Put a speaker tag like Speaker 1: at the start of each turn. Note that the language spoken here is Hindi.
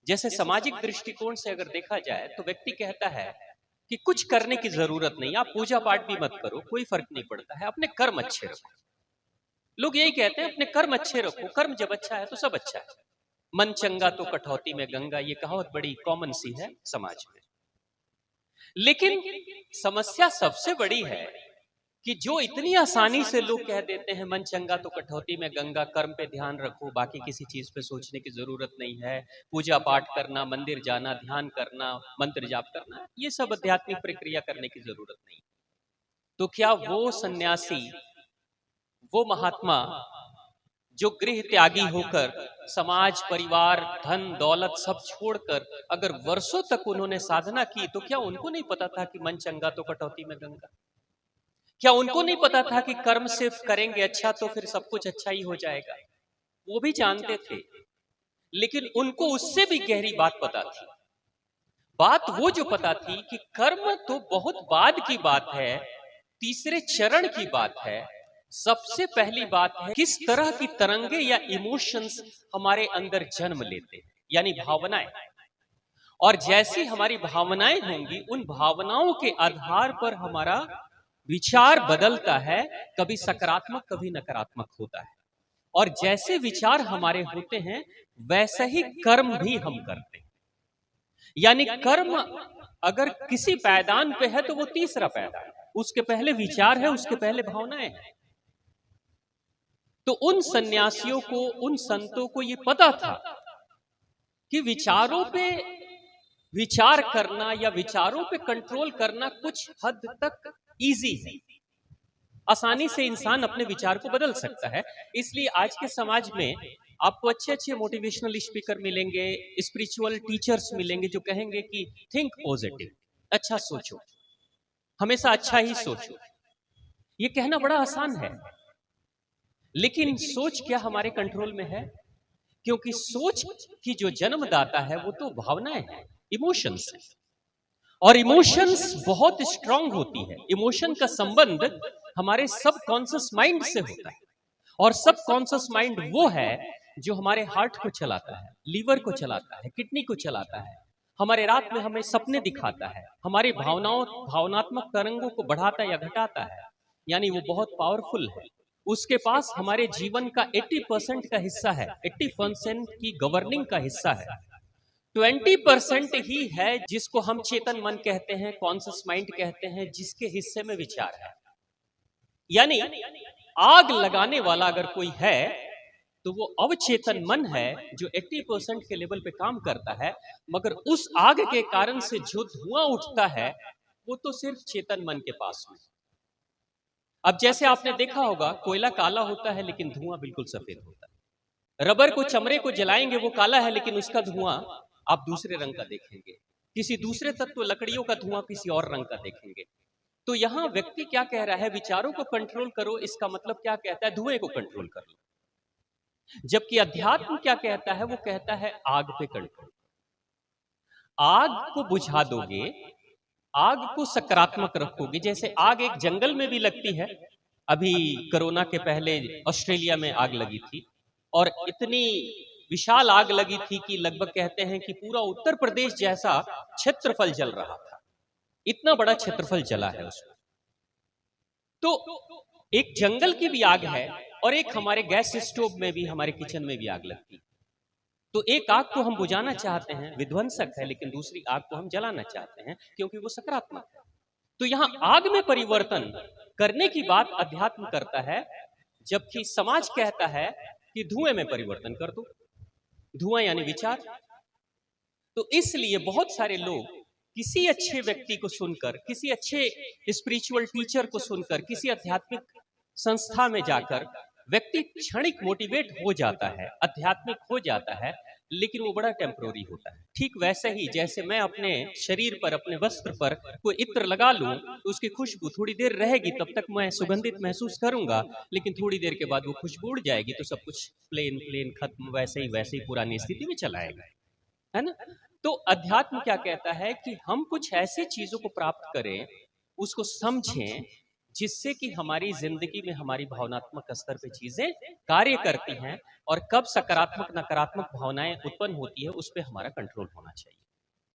Speaker 1: जैसे सामाजिक दृष्टिकोण से अगर देखा जाए तो व्यक्ति कहता है कि कुछ करने की जरूरत नहीं, आप पूजा पाठ भी मत करो, कोई फर्क नहीं पड़ता है, अपने कर्म अच्छे रखो। लोग यही कहते हैं, अपने कर्म अच्छे रखो, कर्म जब अच्छा है तो सब अच्छा है। मन चंगा तो कठौती में गंगा, ये कहावत बड़ी कॉमन सी है समाज में। लेकिन समस्या सबसे बड़ी है कि जो इतनी आसानी से लोग कह देते हैं मन चंगा तो कठौती में गंगा, कर्म पे ध्यान रखो, बाकी किसी चीज पे सोचने की जरूरत नहीं है, पूजा पाठ करना, मंदिर जाना, ध्यान करना, मंत्र जाप करना, ये सब आध्यात्मिक प्रक्रिया करने की जरूरत नहीं। तो क्या वो सन्यासी, वो महात्मा जो गृह त्यागी होकर समाज, परिवार, धन दौलत सब छोड़कर अगर वर्षों तक उन्होंने साधना की, तो क्या उनको नहीं पता था कि मन चंगा तो कटौती में गंगा? क्या उनको नहीं पता था कि कर्म सिर्फ करेंगे अच्छा तो फिर सब कुछ अच्छा ही हो जाएगा? वो भी जानते थे, लेकिन उनको उससे भी गहरी बात पता थी। बात वो जो पता थी कि कर्म तो बहुत बाद की बात है, तीसरे चरण की बात है। सबसे पहली बात है किस तरह की तरंगे या इमोशंस हमारे अंदर जन्म लेते हैं, यानी भावनाएं। और जैसी हमारी भावनाएं होंगी, उन भावनाओं के आधार पर हमारा विचार बदलता है, कभी सकारात्मक कभी नकारात्मक होता है। और जैसे विचार हमारे होते हैं वैसे ही कर्म भी हम करते हैं। यानी कर्म अगर किसी पैदान पे है तो वो तीसरा पैदान है, उसके पहले विचार है, उसके पहले भावनाएं हैं। तो उन सन्यासियों को, उन संतों को ये पता था कि विचारों पे विचार करना या विचारों पे कंट्रोल करना कुछ हद तक इजी है, आसानी से इंसान अपने विचार को बदल सकता है। इसलिए आज के समाज में आपको अच्छे अच्छे मोटिवेशनल स्पीकर मिलेंगे, स्पिरिचुअल टीचर्स मिलेंगे जो कहेंगे कि थिंक पॉजिटिव, अच्छा सोचो, हमेशा अच्छा ही सोचो। ये कहना बड़ा आसान है, लेकिन सोच क्या हमारे कंट्रोल में है? क्योंकि सोच की जो जन्मदाता है वो तो भावनाएं हैं, इमोशंस है। और इमोशंस बहुत स्ट्रांग होती है। इमोशन का संबंध हमारे सबकॉन्शियस माइंड से होता है, और सबकॉन्शियस माइंड वो है जो हमारे हार्ट को चलाता है, लीवर को चलाता है, किडनी को चलाता है, हमारे रात में हमें सपने दिखाता है, हमारी भावनात्मक तरंगों को बढ़ाता या घटाता है। यानी वो बहुत पावरफुल है। उसके पास हमारे जीवन का 80% का हिस्सा है, 80% की गवर्निंग का हिस्सा है। 20% ही है जिसको हम चेतन मन कहते हैं, कॉन्शियस माइंड कहते हैं, जिसके हिस्से में विचार है। यानी आग लगाने वाला अगर कोई है तो वो अवचेतन मन है जो 80% के लेवल पे काम करता है, मगर उस आग के कारण से जो धुआं उठता है वो तो सिर्फ चेतन मन के पास में। अब जैसे आपने देखा होगा, कोयला काला होता है लेकिन धुआं बिल्कुल सफेद होता है। रबर को, चमड़े को जलाएंगे, वो काला है लेकिन उसका धुआं आप दूसरे रंग का देखेंगे। किसी दूसरे तत्व, लकड़ियों का धुआं किसी और रंग का देखेंगे। तो यहां व्यक्ति क्या कह रहा है? विचारों को कंट्रोल करो, इसका मतलब क्या कहता है? धुएं को कंट्रोल कर लो। जबकि अध्यात्म क्या कहता है? वो कहता है आग पे कंट्रोल। आग को बुझा दोगे, आग को सकारात्मक रखोगे। जैसे आग एक जंगल में भी लगती है। अभी कोरोना के पहले ऑस्ट्रेलिया में आग लगी थी, और इतनी विशाल आग लगी थी कि लगभग कहते हैं कि पूरा उत्तर प्रदेश जैसा क्षेत्रफल जल रहा था। इतना बड़ा क्षेत्रफल जला है उसमें। तो एक जंगल की भी आग है, और एक हमारे गैस स्टोव में भी, हमारे किचन में भी आग लगती है। तो एक आग को हम बुझाना चाहते हैं, विध्वंसक है, लेकिन दूसरी आग को हम जलाना चाहते हैं क्योंकि वो सकारात्मक है। तो यहां आग में परिवर्तन करने की बात अध्यात्म करता है, जबकि समाज कहता है कि धुएं में परिवर्तन कर दो। धुआं यानी विचार। तो इसलिए बहुत सारे लोग किसी अच्छे व्यक्ति को सुनकर, किसी अच्छे स्पिरिचुअल टीचर को सुनकर, किसी आध्यात्मिक संस्था में जाकर व्यक्ति क्षणिक मोटिवेट हो जाता है, आध्यात्मिक हो जाता है, लेकिन वो बड़ा टेम्पररी होता है। ठीक वैसे ही जैसे मैं अपने शरीर पर, अपने वस्त्र पर कोई इत्र लगा लूं तो उसकी खुशबू थोड़ी देर रहेगी, तब तक मैं सुगंधित महसूस करूंगा, लेकिन थोड़ी देर के बाद वो खुशबू उड़ जाएगी, तो सब कुछ प्लेन प्लेन खत्म, वैसे ही पुरानी स्थिति में चला आएगा, है ना? तो अध्यात्म क्या कहता है कि हम कुछ ऐसी चीजों को प्राप्त करें, उसको समझें जिससे कि हमारी जिंदगी में हमारी भावनात्मक स्तर पे चीजें कार्य करती हैं, और कब सकारात्मक नकारात्मक भावनाएं उत्पन्न होती है उस पर हमारा कंट्रोल होना चाहिए।